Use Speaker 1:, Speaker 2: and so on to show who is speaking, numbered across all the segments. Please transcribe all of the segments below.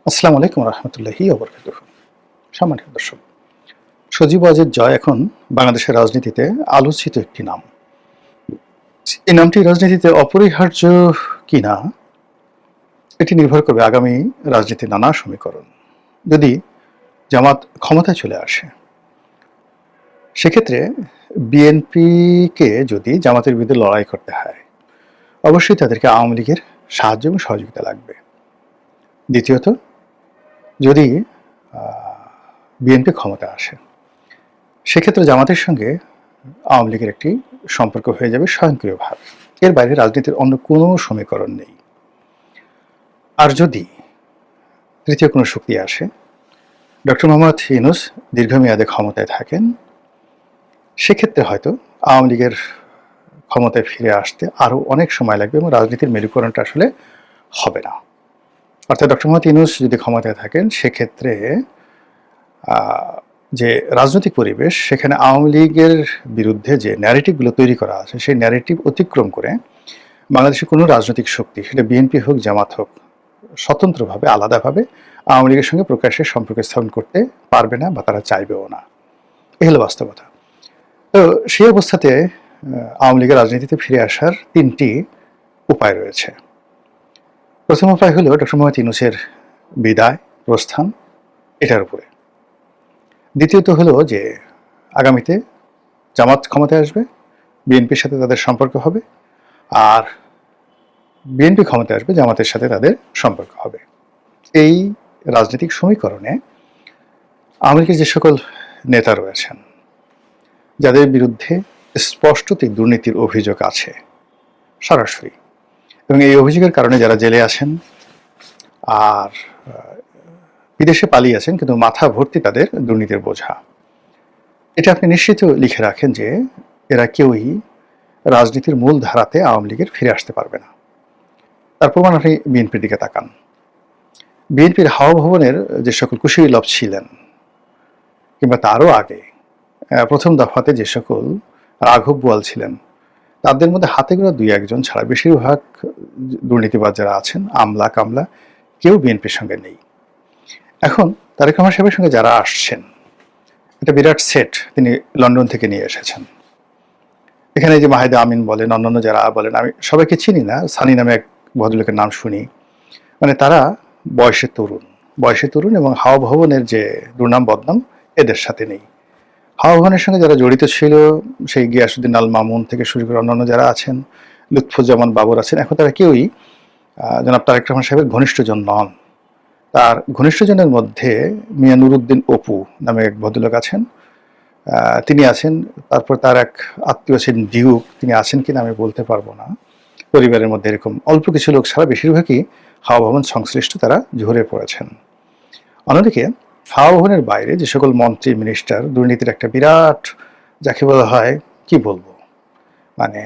Speaker 1: আসসালামু আলাইকুম রহমতুল্লাহি ওবরকাতুহু। সম্মানিত দর্শক, সজীব ওয়াজেদ জয় এখন বাংলাদেশের রাজনীতিতে আলোচিত একটি নাম। এই নামটি রাজনীতিতে অপরিহার্য কিনা এটি নির্ভর করবে আগামী রাজনীতির নানা সমীকরণ। যদি জামাত ক্ষমতায় চলে আসে, সেক্ষেত্রে বিএনপিকে যদি জামাতের বিরুদ্ধে লড়াই করতে হয়, অবশ্যই তাদেরকে আওয়ামী লীগের সাহায্য এবং সহযোগিতা লাগবে। দ্বিতীয়ত, যদি বিএনপি ক্ষমতা আসে, সেক্ষেত্রে জামাতের সঙ্গে আওয়ামী লীগের একটি সম্পর্ক হয়ে যাবে স্বয়ংক্রিয়ভাবে। এর বাইরে রাজনীতির অন্য কোনো সমীকরণ নেই। আর যদি তৃতীয় কোনো শক্তি আসে, ডক্টর মোহাম্মদ ইউনূস দীর্ঘমেয়াদে ক্ষমতায় থাকেন, সেক্ষেত্রে হয়তো আওয়ামী লীগের ক্ষমতায় ফিরে আসতে আরও অনেক সময় লাগবে এবং রাজনীতির মেরুকরণটা আসলে হবে না। অর্থাৎ ডক্টর মোহাম্মদ ইউনূস যদি ক্ষমতায় থাকেন, সেক্ষেত্রে যে রাজনৈতিক পরিবেশ, সেখানে আওয়ামী লীগের বিরুদ্ধে যে ন্যারেটিভগুলো তৈরি করা আছে, সেই ন্যারেটিভ অতিক্রম করে বাংলাদেশের কোনো রাজনৈতিক শক্তি, সেটা বিএনপি হোক জামাত হোক, স্বতন্ত্রভাবে আলাদাভাবে আওয়ামী লীগের সঙ্গে প্রকাশ্যে সম্পর্ক স্থাপন করতে পারবে না বা তারা চাইবেও না। এই হলো বাস্তবতা। তো সেই অবস্থাতে আওয়ামী লীগের রাজনীতিতে ফিরে আসার তিনটি উপায় রয়েছে। প্রথম উপায় হলো ডক্টর মোহাম্মদ ইউনূসের বিদায়, প্রস্থান, এটার উপরে। দ্বিতীয়ত হলো যে আগামীতে জামাত ক্ষমতায় আসবে, বিএনপির সাথে তাদের সম্পর্ক হবে, আর বিএনপি ক্ষমতায় আসবে, জামাতের সাথে তাদের সম্পর্ক হবে। এই রাজনৈতিক সমীকরণে আওয়ামী লীগের যে সকল নেতা রয়েছেন, যাদের বিরুদ্ধে স্পষ্টতই দুর্নীতির অভিযোগ আছে সরাসরি, এবং এই অভিযোগের কারণে যারা জেলে আছেন আর বিদেশে পালিয়ে আছেন, কিন্তু মাথা ভর্তি তাদের দুর্নীতির বোঝা, এটা আপনি নিশ্চিত লিখে রাখেন যে এরা কেউই রাজনীতির মূল ধারাতে আওয়ামী লীগের ফিরে আসতে পারবে না। তার প্রমাণ আপনি বিএনপির দিকে তাকান। বিএনপির হাওয়া ভবনের যে সকল কুশলী লোক ছিলেন, কিংবা তারও আগে প্রথম দফাতে যে সকল রাঘব বোয়াল ছিলেন, তাদের মধ্যে হাতে গোনা দুই একজন ছাড়া বেশিরভাগ দুর্নীতিবাজ যারা আছেন, আমলা কামলা, কেউ বিএনপির সঙ্গে নেই। এখন তারেক রহমান সাহেবের সঙ্গে যারা আসছেন, এটা বিরাট সেট তিনি লন্ডন থেকে নিয়ে এসেছেন। এখানে যে মাহিদা আমিন বলেন, অন্যান্য যারা বলেন, আমি সবাইকে চিনি না, সানি নামে এক ভদ্রলোকের নাম শুনি, মানে তারা বয়সে তরুণ এবং হাওয়া ভবনের যে দুর্নাম বদনাম এদের সাথে নেই। হাওয়া ভবনের সঙ্গে যারা জড়িত ছিল, সেই গিয়াসউদ্দিন আল মামুন থেকে শুরু করে অন্যান্য যারা আছেন, লুৎফুজ্জামান বাবর আছেন, এখন তারা কেউই জনাব তারেক রহমান সাহেবের ঘনিষ্ঠজন নন। তার ঘনিষ্ঠজনের মধ্যে মিয়া নুরুদ্দিন অপু নামে এক ভদ্রলোক আছেন, তিনি আছেন। তারপর তার এক আত্মীয় আছেন ডিউক, তিনি আছেন কিনা আমি বলতে পারবো না। পরিবারের মধ্যে এরকম অল্প কিছু লোক ছাড়া বেশিরভাগই হাওয়া ভবন সংশ্লিষ্ট, তারা ঝরে পড়েছেন। অন্যদিকে হাওয়া ভবনের বাইরে যে সকল মন্ত্রী মিনিস্টার দুর্নীতির একটা বিরাট, যাকে বলা হয় কি বলবো, মানে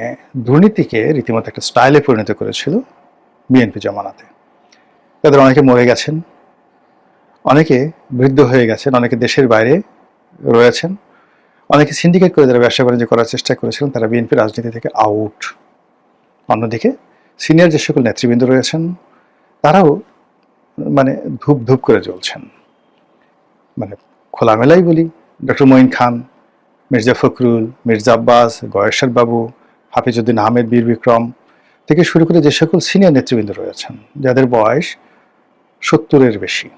Speaker 1: দুর্নীতিকে রীতিমতো একটা স্টাইলে পরিণত করেছিল বিএনপি জমানাতে, তাদের অনেকে মরে গেছেন, অনেকে বৃদ্ধ হয়ে গেছেন, অনেকে দেশের বাইরে রয়েছেন, অনেকে সিন্ডিকেট করে যারা ব্যবসা বাণিজ্য করার চেষ্টা করেছিলেন, তারা বিএনপি রাজনীতি থেকে আউট। অন্যদিকে সিনিয়র যে সকল নেতৃবৃন্দ রয়েছেন, তারাও মানে ধূপ ধূপ করে জ্বলছেন। মানে খোলামেলাই বলি, ডক্টর মঈন খান, মির্জা ফখরুল, মির্জা আব্বাস, গয়েশ্বর বাবু, হাফিজউদ্দিন আহমেদ, বীর বিক্রম থেকে শুরু করে যে সকল সিনিয়র নেতৃবৃন্দ রয়েছেন, যাদের বয়স 70-এর বেশি,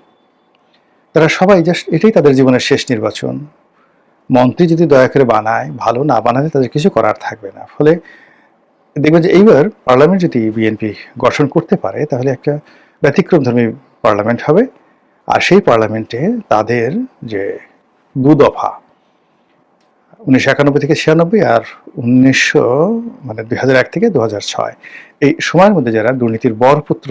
Speaker 1: তারা সবাই জাস্ট এটাই তাদের জীবনের শেষ নির্বাচন। মন্ত্রী যদি দয়া করে বানায় ভালো, না বানালে তাদের কিছু করার থাকবে না। ফলে দেখবেন যে এইবার পার্লামেন্ট যদি বিএনপি গঠন করতে পারে, তাহলে একটা ব্যতিক্রমধর্মী পার্লামেন্ট হবে। আর সেই পার্লামেন্টে তাদের যে দুদফা 1991 থেকে 96 আর 2001 থেকে 2006, এই সময়ের মধ্যে যারা দুর্নীতির বরপুত্র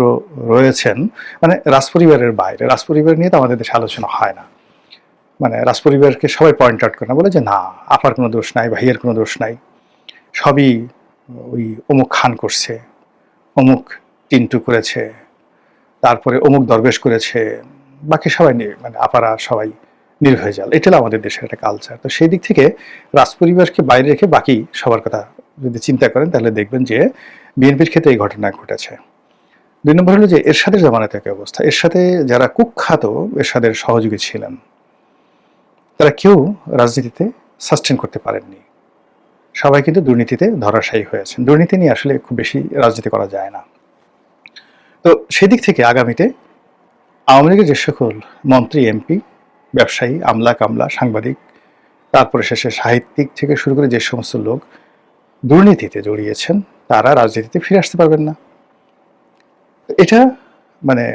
Speaker 1: রয়েছেন, মানে রাজপরিবারের বাইরে, রাজপরিবার নিয়ে তো আমাদের দেশে আলোচনা হয় না, মানে রাজপরিবারকে সবাই পয়েন্ট আউট করে না, বলে যে না আপার কোনো দোষ নাই, ভাইয়ের কোনো দোষ নাই, সবই ওই অমুক খান করছে, অমুক টিন্টু করেছে, তারপরে অমুক দরবেশ করেছে, বাকি সবাই মানে আপারা সবাই নির্ভয়ে জাল। এটা আমাদের দেশের একটা কালচার। তো সেই দিক থেকে রাজপরিবারকে বাইরে রেখে বাকি সবার কথা যদি চিন্তা করেন, তাহলে দেখবেন যে বিএনপির ক্ষেত্রে এই ঘটনা ঘটেছে। দুই নম্বর হলো যে এরশাদের জামানাতে একই অবস্থা। এরশাদে যারা কুখ্যাত এরশাদের সহযোগী ছিলেন, তারা কেউ রাজনীতিতে সাস্টেন করতে পারেননি। সবাই কিন্তু দুর্নীতিতে ধরাশায়ী হয়েছেন। দুর্নীতি নিয়ে আসলে খুব বেশি রাজনীতি করা যায় না। তো সেদিক থেকে আগামীতে আওয়ামী লীগের যে সকল মন্ত্রী, এমপি, ব্যবসায়ী, আমলা কামলা, সাংবাদিক, তারপরে শেষে সাহিত্যিক থেকে শুরু করে যে সমস্ত লোক দুর্নীতিতে জড়িয়েছেন, তারা রাজনীতিতে ফিরে আসতে পারবেন না। এটা মানে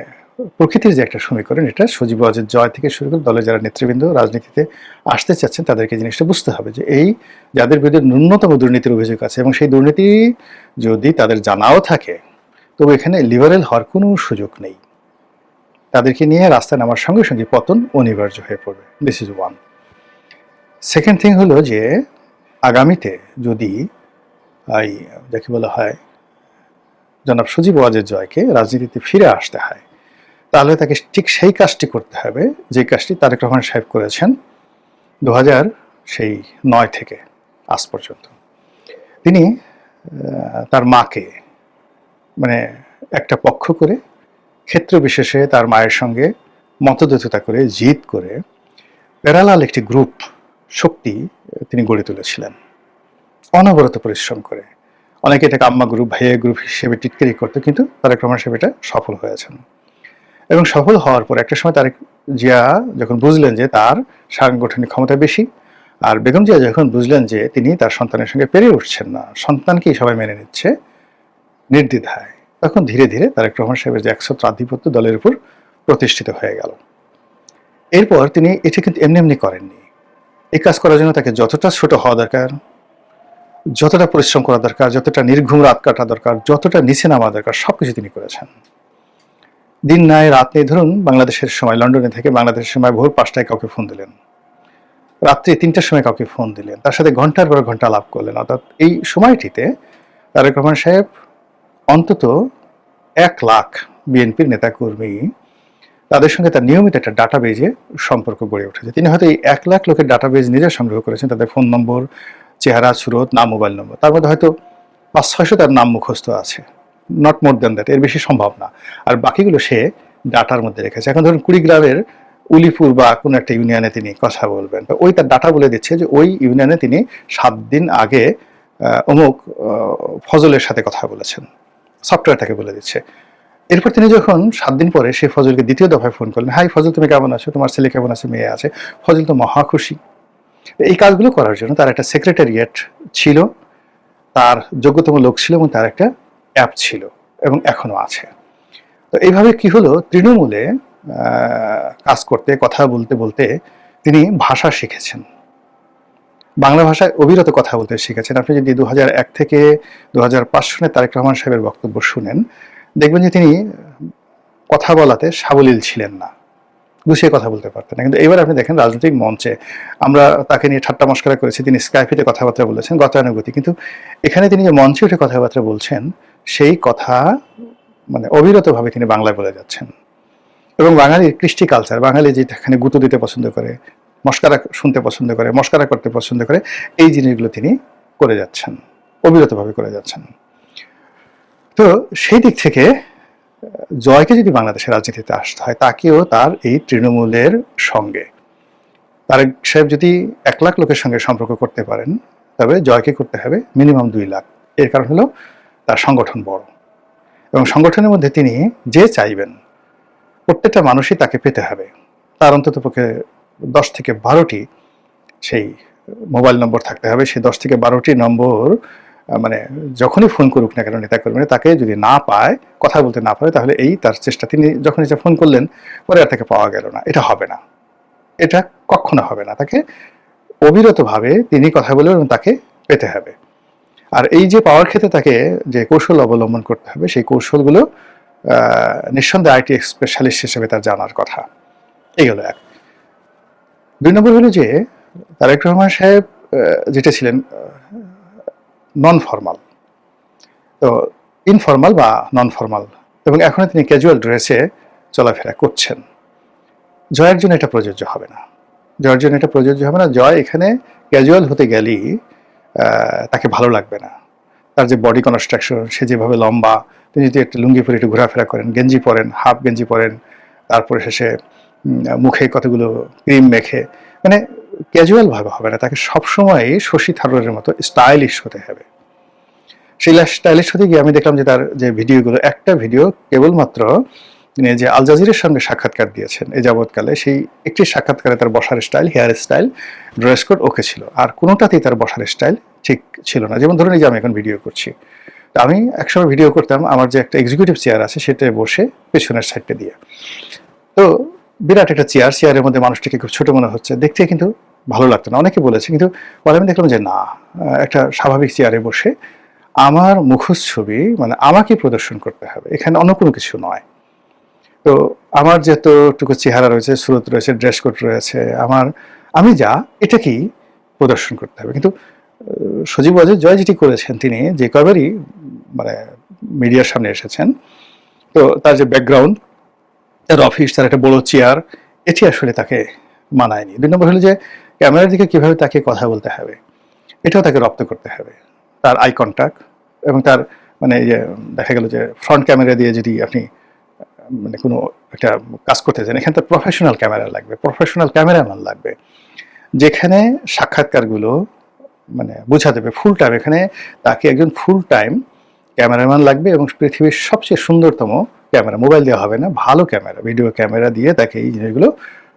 Speaker 1: প্রকৃতির যে একটা সমীকরণ, এটা সজীব ওয়াজেদ জয় থেকে শুরু করে দলের যারা নেতৃবৃন্দ রাজনীতিতে আসতে চাচ্ছেন তাদেরকে জিনিসটা বুঝতে হবে যে এই যাদের বিরুদ্ধে ন্যূনতম দুর্নীতির অভিযোগ আছে এবং সেই দুর্নীতি যদি তাদের জানাও থাকে, তবে এখানে লিবারেল হওয়ার কোনো সুযোগ নেই। তাদেরকে নিয়ে রাস্তায় নামার সঙ্গে সঙ্গে পতন অনিবার্য হয়ে পড়বে। This is one. Second thing হলো যে আগামীতে যদি এই যাকে বলা হয় জনাব সজীব ওয়াজেদ জয়কে রাজনীতিতে ফিরে আসতে হয়, তাহলে তাকে ঠিক সেই কাজটি করতে হবে যে কাজটি তারেক রহমান সাহেব করেছেন 2009 থেকে আজ পর্যন্ত। তিনি তার মাকে মানে একটা পক্ষ করে ক্ষেত্র বিশেষে তার মায়ের সঙ্গে মতদ্বৈধতা করে জিদ করে প্যারালাল একটি গ্রুপ শক্তি তিনি গড়ে তুলেছিলেন অনবরত পরিশ্রম করে। অনেকে এটাকে আম্মা গ্রুপ, ভাইয়া গ্রুপ হিসেবে টিটকারি করতো, কিন্তু তারেক রহমান সাহেব এটা সফল হয়েছেন। এবং সফল হওয়ার পর একটা সময় তারেক জিয়া যখন বুঝলেন যে তার সাংগঠনিক ক্ষমতা বেশি, আর বেগম জিয়া যখন বুঝলেন যে তিনি তার সন্তানের সঙ্গে পেরে উঠছেন না, সন্তানকেই সবাই মেনে নিচ্ছে নির্দ্বিধায়, তখন ধীরে ধীরে তারেক রহমান সাহেবের যে একছত্র আধিপত্য দলের উপর প্রতিষ্ঠিত হয়ে গেল। এরপর তিনি এটা কিন্তু এমনি এমনি করেননি। এই কাজ করার জন্য তাকে যতটা ছোট হওয়া দরকার, যতটা পরিশ্রম করা দরকার, যতটা নির্ঘুম রাত কাটা দরকার, যতটা নিচে নামা দরকার, সবকিছু তিনি করেছেন। দিন নাই রাত নেই, ধরুন বাংলাদেশের সময় লন্ডনে থেকে বাংলাদেশের সময় ভোর 5টায় কাউকে ফোন দিলেন, রাত্রি 3টার সময় কাউকে ফোন দিলেন, তার সাথে ঘন্টার পর ঘন্টা আলাপ করলেন। অর্থাৎ এই সময়টিতে তারেক রহমান সাহেব অন্তত 1 লাখ বিএনপির নেতাকর্মী, তাদের সঙ্গে তার নিয়মিত একটা ডাটাবেজে সম্পর্ক গড়ে উঠেছে। তিনি হয়তো এই 1 লাখ লোকের ডাটাবেজ নিজে সংগ্রহ করেছেন, তাদের ফোন নম্বর, চেহারা, সুরত, নাম, মোবাইল নম্বর। তার মধ্যে হয়তো 500-600 তার নাম মুখস্থ আছে, নট মোর দ্যান দ্যাট, এর বেশি সম্ভব না। আর বাকিগুলো সে ডাটার মধ্যে রেখেছে। এখন ধরুন কুড়িগ্রামের উলিপুর বা কোনো একটা ইউনিয়নে তিনি কথা বলবেন, তো ওই তার ডাটা বলে দিচ্ছে যে ওই ইউনিয়নে তিনি 7 দিন আগে অমুক ফজলের সাথে কথা বলেছেন, সফটওয়্যার তাকে বলে দিচ্ছে। এরপর তিনি যখন 7 দিন পরে সেই ফজলকে দ্বিতীয় দফায় ফোন করলেন, হাই ফজল, তুমি কেমন আছো, তোমার ছেলে কেমন আছে, মেয়ে আছে। ফজল তো মহা খুশি। এই কাজগুলো করার জন্য তার একটা সেক্রেটারিয়েট ছিল, তার যোগ্যতম লোক ছিল এবং তার একটা অ্যাপ ছিল এবং এখনো আছে। তো এইভাবে কি হলো, তৃণমূলে কাজ করতে, কথা বলতে বলতে তিনি ভাষা শিখেছেন, বাংলা ভাষায় অবিরত কথা বলতে শিখেছেন। আপনি যদি 2001 থেকে 2005 সনে তারেক রহমান সাহেবের বক্তব্য শুনেন, দেখবেন যে তিনি কথা বলাতে সাবলীল ছিলেন না, গুছিয়ে কথা বলতে পারতেন না। কিন্তু এবার আপনি দেখেন রাজনৈতিক মঞ্চে আমরা তাকে নিয়ে ঠাট্টা মশকরা করেছি, তিনি স্কাইপে কথাবার্তা বলেছেন গতানুগতিক, কিন্তু এখানে তিনি যে মঞ্চে উঠে কথাবার্তা বলছেন সেই কথা মানে অবিরতভাবে তিনি বাংলায় বলে যাচ্ছেন। এবং বাঙালির কৃষ্টি কালচার, বাঙালি যেখানে গুঁতো দিতে পছন্দ করে, মস্কারা শুনতে পছন্দ করে, মস্কারা করতে পছন্দ করে, এই জিনিসগুলো তিনি করে যাচ্ছেন, অবিরতভাবে করে যাচ্ছেন। তো সেই দিক থেকে জয়কে যদি বাংলাদেশের রাজনীতিতে আসতে হয়, তাকেও তার এই তৃণমূলের সঙ্গে, তারেক সাহেব যদি 1 লাখ লোকের সঙ্গে সম্পর্ক করতে পারেন, তবে জয়কে করতে হবে মিনিমাম 2 লাখ। এর কারণ হলো তার সংগঠন বড়, এবং সংগঠনের মধ্যে তিনি যে চাইবেন প্রত্যেকটা মানুষই তাকে পেতে হবে। তার অন্তত পক্ষে 10 থেকে 12টি সেই মোবাইল নম্বর থাকতে হবে। সেই 10 থেকে 12টি নম্বর মানে যখনই ফোন করুক না কেন নেতাকর্মীরা, তাকে যদি না পায়, কথা বলতে না পারে, তাহলে এই তার চেষ্টা, তিনি যখন এসে ফোন করলেন পরে আর তাকে পাওয়া গেল না, এটা হবে না, এটা কখনো হবে না। তাকে অবিরতভাবে তিনি কথা বলবেন এবং তাকে পেতে হবে। আর এই যে পাওয়ার ক্ষেত্রে তাকে যে কৌশল অবলম্বন করতে হবে, সেই কৌশলগুলো নিঃসন্দেহে আইটি স্পেশালিস্ট হিসেবে তার জানার কথা। এই হলো এক। 2 নম্বর হলো যে তারেক রহমান সাহেব যেটা ছিলেন নন ফর্মাল, তো ইনফর্মাল বা নন ফর্মাল, এবং এখনো তিনি ক্যাজুয়াল ড্রেসে চলাফেরা করছেন। জয়ের জন্য এটা প্রযোজ্য হবে না, জয়ের জন্য এটা প্রযোজ্য হবে না। জয় এখানে ক্যাজুয়াল হতে গেলেই তাকে ভালো লাগবে না। তার যে বডি কনস্ট্রাকশন, সে যেভাবে লম্বা, তিনি যদি একটু লুঙ্গি পরে একটু ঘোরাফেরা করেন, গেঞ্জি পরেন, হাফ গেঞ্জি পরেন, তারপরে শেষে মুখে কতগুলো ক্রিম মেখে, মানে ক্যাজুয়াল ভাবে হবে না, তাকে সবসময় শশী থারুরের মতো স্টাইলিশ হতে হবে। সেই স্টাইলিশ হতে গিয়ে আমি দেখলাম যে তার যে ভিডিওগুলো, একটা ভিডিও কেবলমাত্র তিনি যে আল জাজিরের সঙ্গে সাক্ষাৎকার দিয়েছেন এই যাবৎকালে, সেই একটি সাক্ষাৎকারে তার বসার style, hair style, dress code okay ছিল, আর কোনোটাতেই তার বসার স্টাইল ঠিক ছিল না। যেমন ধরুন এই যে আমি এখন ভিডিও করছি, আমি একসময় ভিডিও করতাম আমার যে একটা এক্সিকিউটিভ চেয়ার আছে সেটায় বসে পেছনের সাইডটা দিয়ে, তো বিরাট একটা চেয়ার, চেয়ারের মধ্যে মানুষটিকে খুব ছোট মনে হচ্ছে, দেখতে কিন্তু ভালো লাগতো না, অনেকে বলেছে। কিন্তু পরে আমি দেখলাম যে না, একটা স্বাভাবিক চেয়ারে বসে আমার মুখোশ ছবি, মানে আমাকে প্রদর্শন করতে হবে, এখানে অন্য কোনো কিছু নয়। তো আমার যতটুকু চেহারা রয়েছে, সুরত রয়েছে, ড্রেস কোড রয়েছে, আমি যা এটাকেই প্রদর্শন করতে হবে। কিন্তু সজীব ওয়াজেদ জয় যেটি করেছেন, তিনি যে কয়বারই মানে মিডিয়ার সামনে এসেছেন, তো তার যে ব্যাকগ্রাউন্ড, তার অফিস, তার একটা বড় চেয়ার, এটি আসলে তাকে মানায়নি। 2 নম্বর হলো যে ক্যামেরার দিকে কিভাবে তাকে কথা বলতে হবে, এটাও তাকে রপ্ত করতে হবে। তার আই কন্ট্যাক্ট এবং তার মানে এই যে দেখা গেল যে ফ্রন্ট ক্যামেরা দিয়ে যদি আপনি মানে কোনো একটা কাজ করতে চান, এখানে তার প্রফেশনাল ক্যামেরা লাগবে, প্রফেশনাল ক্যামেরাম্যান লাগবে, যেখানে সাক্ষাৎকারগুলো মানে বোঝা দেবে ফুল টাইম, এখানে তাকে একজন ফুল টাইম ক্যামেরাম্যান লাগবে এবং পৃথিবীর সবচেয়ে সুন্দরতম ক্যামেরা, মোবাইল দেওয়া হবে না, ভালো ক্যামেরা, ভিডিও ক্যামেরা দিয়ে তাকে এই জিনিসগুলো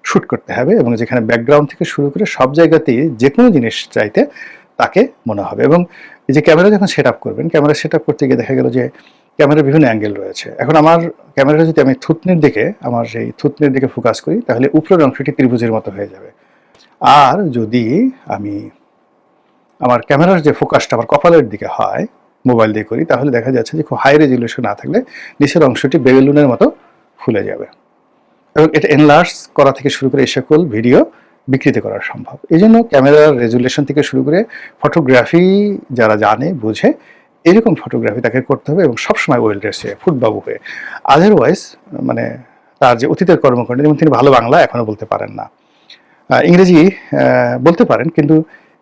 Speaker 1: শ্যুট করতে হবে, এবং যেখানে ব্যাকগ্রাউন্ড থেকে শুরু করে সব জায়গাতেই যে কোনো জিনিস চাইতে তাকে মনে হবে। এবং এই যে ক্যামেরা যখন সেট আপ করবেন, ক্যামেরা সেট আপ করতে গিয়ে দেখা গেল যে ক্যামেরার বিভিন্ন অ্যাঙ্গেল রয়েছে। এখন আমার ক্যামেরাটা যদি আমি থুতনির দিকে, আমার সেই থুতনির দিকে ফোকাস করি, তাহলে উপরের অংশটি ত্রিভুজের মতো হয়ে যাবে। আর যদি আমি আমার ক্যামেরার যে ফোকাসটা আমার কপালের দিকে হয়, মোবাইল দিয়ে করি, তাহলে দেখা যাচ্ছে যে খুব হাই রেজলিউশন না থাকলে নিচের অংশটি বেলুনের মতো ফুলে যাবে, এবং এটা এনলার্জ করা থেকে শুরু করে এই সকল ভিডিও বিকৃত করা সম্ভব। এই জন্য ক্যামেরার রেজুলেশন থেকে শুরু করে ফটোগ্রাফি যারা জানে বুঝে এরকম ফটোগ্রাফি তাকে করতে হবে, এবং সবসময় ওয়েল ড্রেসে ফুটবাবু হয়ে। আদারওয়াইজ মানে তার যে অতীতের কর্মকাণ্ড, যেমন তিনি ভালো বাংলা এখনো বলতে পারেন না, ইংরেজি বলতে পারেন, কিন্তু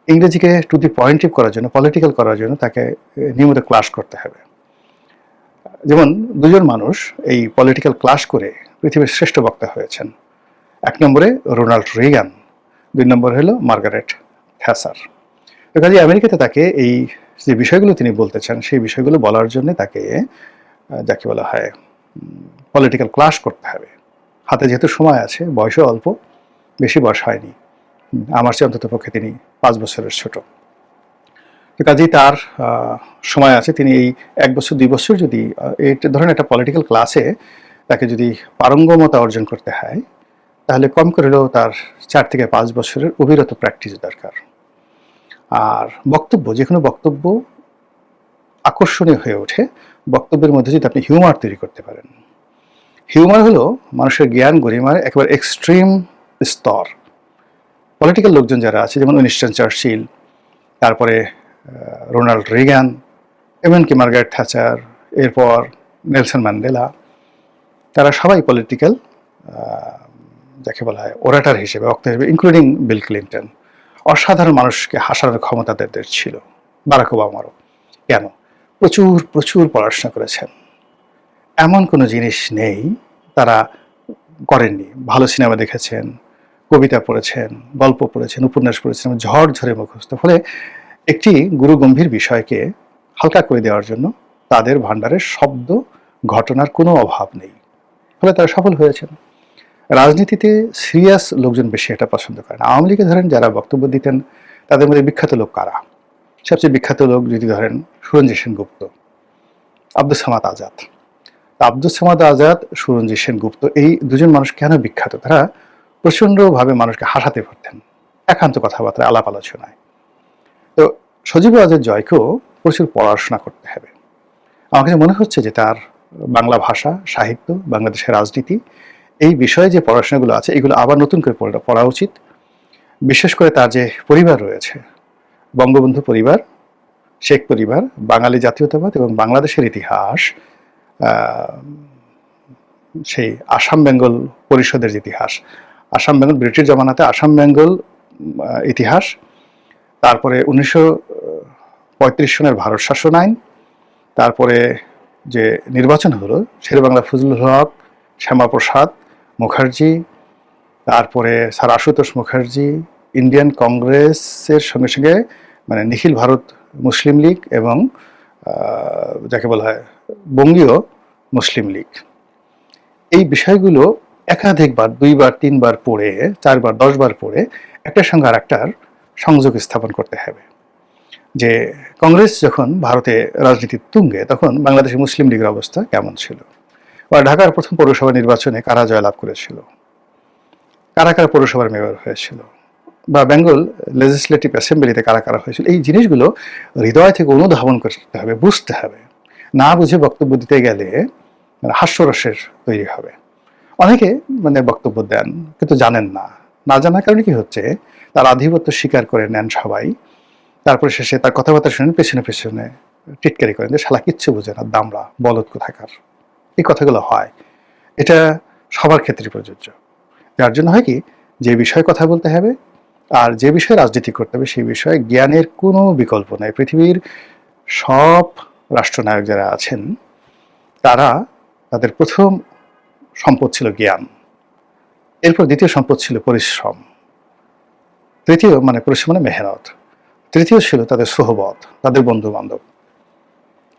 Speaker 1: ইংরেজিকে টু দি পয়েন্টিভ করার জন্য, পলিটিক্যাল করার জন্য তাকে নিয়মিত ক্লাস করতে হবে। যেমন 2 জন মানুষ এই পলিটিক্যাল ক্লাস করে পৃথিবীর শ্রেষ্ঠ বক্তা হয়েছেন। 1 নম্বরে রোনাল্ড রিগান, 2 নম্বর হলো মার্গারেট থ্যাচার। তো কাজে আমেরিকাতে তাকে এই যে বিষয়গুলো তিনি বলতে চান, সেই বিষয়গুলো বলার জন্য তাকে যাকে বলা হয় পলিটিক্যাল ক্লাস করতে হবে। হাতে যেহেতু সময় আছে, বয়সও অল্প, বেশি বয়স হয়নি, আমার চেয়ে অন্তত পক্ষে তিনি 5 বছরের ছোট। তো কাজেই তার সময় আছে, তিনি এই 1 বছর 2 বছর যদি এই ধরেন একটা পলিটিক্যাল ক্লাসে তাকে যদি পারঙ্গমতা অর্জন করতে হয়, তাহলে কম করে হলেও তার 4 থেকে 5 বছরের অবিরত প্র্যাকটিস দরকার। আর বক্তব্য, যে কোনো বক্তব্য আকর্ষণীয় হয়ে ওঠে বক্তব্যের মধ্যে যদি আপনি হিউমার তৈরি করতে পারেন। হিউমার হলো মানুষের জ্ঞান গরিমার একেবারে এক্সট্রিম স্তর। পলিটিক্যাল লোকজন যারা আছে, যেমন উইনস্টন চার্চিল, তারপরে রোনাল্ড রিগান, এমনকি মার্গারেট থ্যাচার, এরপর নেলসন ম্যান্ডেলা, তারা সবাই পলিটিক্যাল যাকে বলা হয় ওরাটার হিসেবে, বক্তা হিসেবে, ইনক্লুডিং বিল ক্লিন্টন, অসাধারণ মানুষকে হাসানোর ক্ষমতা তাদের ছিল। বারাক ওবামারও। কেন? প্রচুর প্রচুর পড়াশোনা করেছেন, এমন কোনো জিনিস নেই তারা করেননি। ভালো সিনেমা দেখেছেন, কবিতা পড়েছেন, গল্প পড়েছেন, উপন্যাস পড়েছেন, ঝড় ঝরে মুখস্থ। ফলে একটি গুরুগম্ভীর বিষয়কে হালকা করে দেওয়ার জন্য তাদের ভাণ্ডারের শব্দ ঘটনার কোনো অভাব নেই, ফলে তারা সফল হয়েছেন। রাজনীতিতে সিরিয়াস লোকজন বেশি এটা পছন্দ করেন। আওয়ামী লীগে ধরেন যারা বক্তব্য দিতেন, তাদের মধ্যে বিখ্যাত লোক কারা? সবচেয়ে বিখ্যাত লোক যদি ধরেন সুরঞ্জিত সেনগুপ্ত, আব্দুস সামাদ আজাদ। আব্দুস সামাদ আজাদ, সুরঞ্জিত সেনগুপ্ত, এই 2 জন মানুষ কেন বিখ্যাত? তারা প্রচণ্ডভাবে মানুষকে হাসাতে পারতেন একান্ত কথাবার্তা, আলাপ আলোচনায়। তো সজীব ওয়াজেদ জয়কেও প্রচুর পড়াশোনা করতে হবে। আমার কাছে মনে হচ্ছে যে তার বাংলা ভাষা, সাহিত্য, বাংলাদেশের রাজনীতি, এই বিষয়ে যে পড়াশোনাগুলো আছে এগুলো আবার নতুন করে পড়া উচিত। বিশেষ করে তার যে পরিবার রয়েছে, বঙ্গবন্ধু পরিবার, শেখ পরিবার, বাঙালি জাতীয়তাবাদ এবং বাংলাদেশের ইতিহাস, সেই আসাম বেঙ্গল পরিষদের যে ইতিহাস, আসাম বেঙ্গল ব্রিটিশ জমানাতে আসাম বেঙ্গল ইতিহাস, তারপরে 1935 সনের ভারত শাসন আইন, তারপরে যে নির্বাচন হলো শেরেবাংলা ফজলুল হক, শ্যামাপ্রসাদ মুখার্জি, তারপরে স্যার আশুতোষ মুখার্জি, ইন্ডিয়ান কংগ্রেসের সঙ্গে সঙ্গে মানে নিখিল ভারত মুসলিম লীগ এবং যাকে বলা হয় বঙ্গীয় মুসলিম লীগ, এই বিষয়গুলো একাধিকবার 2বার 3বার পড়ে 4বার 10বার পড়ে একটার সঙ্গে আর একটার সংযোগ স্থাপন করতে হবে। যে কংগ্রেস যখন ভারতে রাজনীতির তুঙ্গে তখন বাংলাদেশের মুসলিম লীগের অবস্থা কেমন ছিল, বা ঢাকার প্রথম পৌরসভা নির্বাচনে কারা জয়লাভ করেছিল, কারা কারা পৌরসভার মেয়র হয়েছিল, বা বেঙ্গল লেজিসলেটিভ অ্যাসেম্বলিতে কারা কারা হয়েছিল, এই জিনিসগুলো হৃদয় থেকে অনুধাবন করতে হবে, বুঝতে হবে। না বুঝে বক্তব্য দিতে গেলে হাস্যরসের তৈরি হবে। অনেকে মানে বক্তব্য দেন কিন্তু জানেন না, না জানার কারণে কি হচ্ছে, তার আধিপত্য স্বীকার করে নেন সবাই, তারপরে শেষে তার কথাবার্তা শুনেন পেছনে পেছনে টিটকারি করেন যে শালা কিচ্ছু বোঝে না, দামড়া বলদ কোথাকার। এই কথাগুলো হয়, এটা সবার ক্ষেত্রে প্রযোজ্য। যার জন্য হয় কি, যে বিষয়ে কথা বলতে হবে আর যে বিষয়ে রাজনীতি করতে হবে সেই বিষয়ে জ্ঞানের কোনো বিকল্প নাই। পৃথিবীর সব রাষ্ট্রনায়ক যারা আছেন তারা তাদের প্রথম সম্পদ ছিল জ্ঞান, এরপর দ্বিতীয় সম্পদ ছিল পরিশ্রম, তৃতীয় মানে পরিশ্রম মানে মেহনত, তৃতীয় ছিল তাদের সোহবত, তাদের বন্ধু বান্ধব।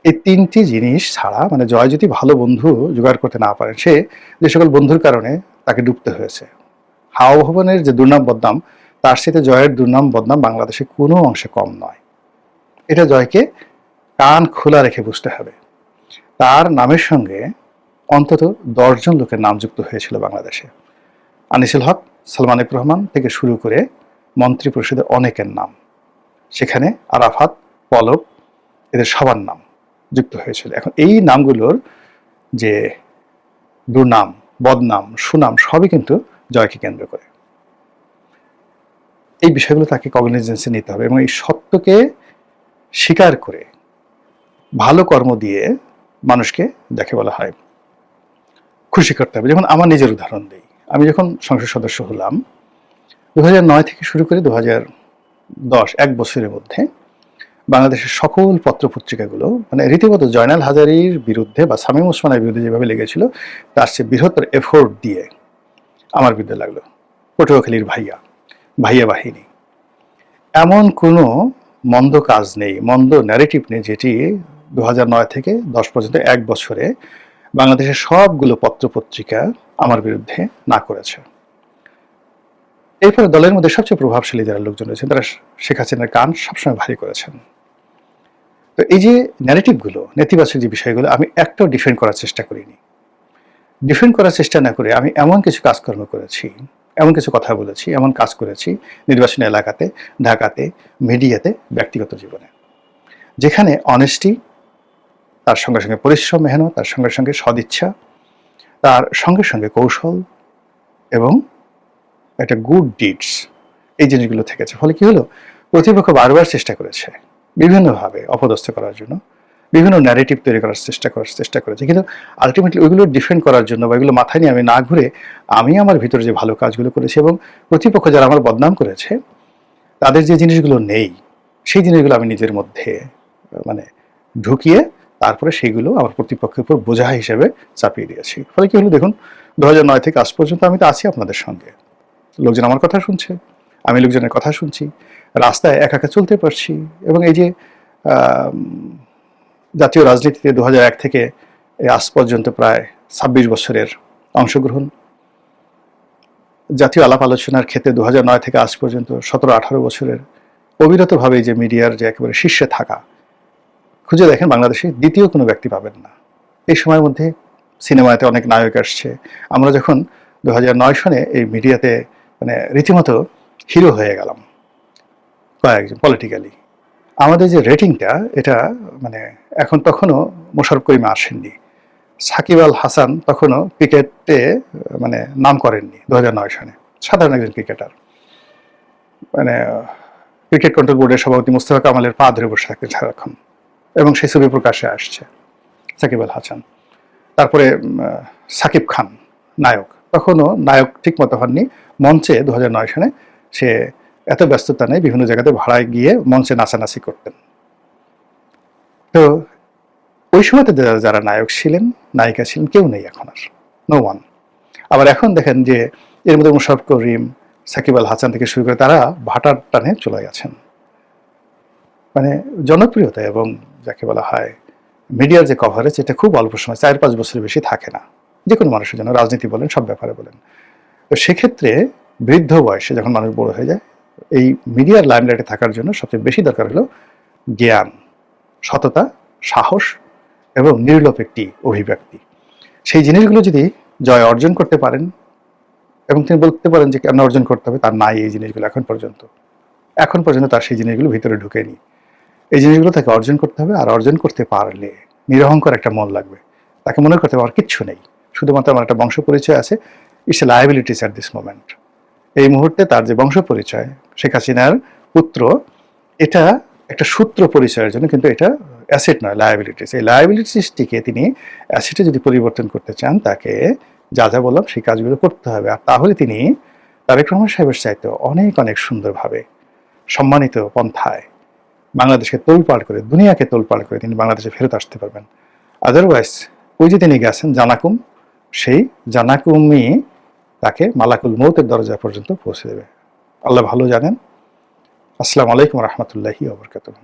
Speaker 1: এই 3টি জিনিস ছাড়া মানে জয় যদি ভালো বন্ধু জোগাড় করতে না পারেন, সে যে সকল বন্ধুর কারণে তাকে ডুবতে হয়েছে, হাওয়া ভবনের যে দুর্নাম বদনাম তার সাথে জয়ের দুর্নাম বদনাম বাংলাদেশে কোনো অংশে কম নয়। এটা জয়কে কান খোলা রেখে বুঝতে হবে। তার নামের সঙ্গে অন্তত 10 জন লোকের নাম যুক্ত হয়েছিল বাংলাদেশে। আনিসুল হক, সালমান এফ রহমান থেকে শুরু করে মন্ত্রী পরিষদের অনেকের নাম, সেখানে আরাফাত, পলক, এদের সবার নাম যুক্ত হয়েছিল। এখন এই নামগুলোর যে দুর্নাম, বদনাম, সুনাম সবই কিন্তু জয়কে কেন্দ্র করে। এই বিষয়গুলো তাকে কগনিজেন্সে নিতে হবে এবং এই সত্যকে স্বীকার করে ভালো কর্ম দিয়ে মানুষকে যাকে বলা হয় খুশি করতে হবে। যেমন আমার নিজের উদাহরণ দিই, আমি যখন সংসদ সদস্য হলাম 2009 থেকে শুরু করে 2010, 1 বছরের মধ্যে বাংলাদেশের সকল পত্রপত্রিকাগুলো মানে রীতিমতো জয়নাল হাজারীর বিরুদ্ধে বা শামীম ওসমানের বিরুদ্ধে যেভাবে লেগেছিল তার চেয়ে বৃহত্তর এফোর্ট দিয়ে আমার বিরুদ্ধে লাগলো। পটুয়াখালীর ভাইয়া, ভাইয়া বাহিনী, এমন কোনো মন্দ কাজ নেই, মন্দ ন্যারেটিভ নেই যেটি 2009 থেকে 10 পর্যন্ত 1 বছরে বাংলাদেশের সবগুলো পত্রপত্রিকা আমার বিরুদ্ধে না করেছে। এরপরে দলের মধ্যে সবচেয়ে প্রভাবশালী যারা লোকজন রয়েছেন তারা শেখ হাসিনার কান সবসময় ভারী করেছেন। তো এই যে ন্যারেটিভগুলো, নেতিবাচক যে বিষয়গুলো, আমি একটাও ডিফেন্ড করার চেষ্টা করিনি। ডিফেন্ড করার চেষ্টা না করে আমি এমন কিছু কাজকর্ম করেছি, এমন কিছু কথা বলেছি, এমন কাজ করেছি নির্বাচনী এলাকাতে, ঢাকাতে, মিডিয়াতে, ব্যক্তিগত জীবনে, যেখানে অনেস্টি, তার সঙ্গে সঙ্গে পরিশ্রম, মেহনত, তার সঙ্গে সঙ্গে সদিচ্ছা, তার সঙ্গে সঙ্গে কৌশল এবং একটা গুড ডিডস, এই জিনিসগুলো থেকেছে। ফলে কি হলো, প্রতিপক্ষ বারবার চেষ্টা করেছে বিভিন্নভাবে অপদস্থ করার জন্য, বিভিন্ন ন্যারেটিভ তৈরি করার চেষ্টা করেছে, কিন্তু আলটিমেটলি ওইগুলো ডিফেন্ড করার জন্য বা ওইগুলো মাথায় নিয়ে আমি না ঘুরে আমি আমার ভিতরে যে ভালো কাজগুলো করেছি এবং প্রতিপক্ষ যারা আমার বদনাম করেছে তাদের যে জিনিসগুলো নেই সেই জিনিসগুলো আমি নিজের মধ্যে মানে ঢুকিয়ে তারপরে সেইগুলো আমার প্রতিপক্ষের উপর বোঝা হিসেবে চাপিয়ে দিয়েছি। ফলে কি হলো, দেখুন 2009 থেকে আজ পর্যন্ত আমি তো আছি আপনাদের সঙ্গে, লোকজন আমার কথা শুনছে, আমি লোকজনের কথা শুনছি, রাস্তায় একা একা চলতে পারছি। এবং এই যে জাতীয় রাজনীতিতে 2001 থেকে আজ পর্যন্ত প্রায় 26 বছরের অংশগ্রহণ, জাতীয় আলাপ আলোচনার ক্ষেত্রে 2009 থেকে আজ পর্যন্ত 17-18 বছরের অবিরতভাবে যে মিডিয়ার যে একেবারে শীর্ষে থাকা, খুঁজে দেখেন বাংলাদেশে দ্বিতীয় কোনো ব্যক্তি পাবেন না। এই সময়ের মধ্যে সিনেমাতে অনেক নায়ক আসছে, আমরা যখন 2009 সনে এই মিডিয়াতে মানে রীতিমতো হিরো হয়ে গেলাম কয়েকজন পলিটিক্যালি। আমাদের যে রেটিংটা এটা মানে এখন তখনও মোশাররফ করিম আসেননি, সাকিব আল হাসান তখনও ক্রিকেটে মানে নাম করেননি 2009 সনে, সাধারণ একজন ক্রিকেটার, মানে ক্রিকেট কন্ট্রোল বোর্ডের সভাপতি মুস্তফা কামালের পা ধরে বসে থাকতেন সারাক্ষণ, এবং সেই ছবি প্রকাশে আসছে সাকিব আল হাসান। তারপরে সাকিব খান নায়ক, তখনও নায়ক ঠিক মতো হননি, মঞ্চে 2009 সনে সে এত ব্যস্ততা নেই, বিভিন্ন জায়গাতে ভাড়ায় গিয়ে মঞ্চে নাচানাচি করতেন। তো ওই সময়তে যারা নায়ক ছিলেন, নায়িকা ছিলেন, কেউ নেই এখন আর, নো ওয়ান। আবার এখন দেখেন যে এর মধ্যে মোশাররফ করিম, সাকিব আল হাসান থেকে শুরু করে তারা ভাটার টানে চলে গেছেন। মানে জনপ্রিয়তা এবং যাকে বলা হয় মিডিয়ার যে কভারেজ, এটা খুব অল্প সময়, 4-5 বছরের বেশি থাকে না, যে কোনো মানুষের জন্য, রাজনীতি বলেন, সব ব্যাপারে বলেন। তো সেক্ষেত্রে বৃদ্ধ বয়সে যখন মানুষ বড় হয়ে যায়, এই মিডিয়ার লাইমলাইটে থাকার জন্য সবচেয়ে বেশি দরকার হলো জ্ঞান, সততা, সাহস এবং নির্লোভ একটি অভিব্যক্তি। সেই জিনিসগুলো যদি জয় অর্জন করতে পারেন, এবং তিনি বলতে পারেন যে কেন অর্জন করতে হবে, তার নাই এই জিনিসগুলো এখন পর্যন্ত তার সেই জিনিসগুলো ভিতরে ঢুকেনি। এই জিনিসগুলো তাকে অর্জন করতে হবে, আর অর্জন করতে পারলে নিরহংকার একটা মন লাগবে, তাকে মনে করতে আমার কিচ্ছু নেই, শুধুমাত্র আমার একটা বংশ পরিচয় আছে, it's a liabilities at this moment. এই মুহূর্তে তার যে বংশ পরিচয়, শেখ হাসিনার পুত্র, এটা একটা সূত্র পরিচয়ের জন্য, কিন্তু এটা অ্যাসেট নয়, লায়াবিলিটিস। এই লায়াবিলিটিসটিকে তিনি অ্যাসেটে যদি পরিবর্তন করতে চান, তাকে যা যা বললাম সেই কাজগুলো করতে হবে। আর তাহলে তিনি তারেক রহমান সাহেবের চাইতে অনেক অনেক সুন্দরভাবে, সম্মানিত পন্থায় বাংলাদেশকে তোলপাড় করে, দুনিয়াকে তোলপাড় করে তিনি বাংলাদেশে ফেরত আসতে পারবেন। আদারওয়াইজ ওই যে তিনি গেছেন জানাকুম, সেই জানাকুমই তাকে মালাকুল মৌতের দরজা পর্যন্ত পৌঁছে দেবে। আল্লাহ ভালো জানেন। আসসালামু আলাইকুম রহমতুল্লাহি ওয়া বারাকাতুহু।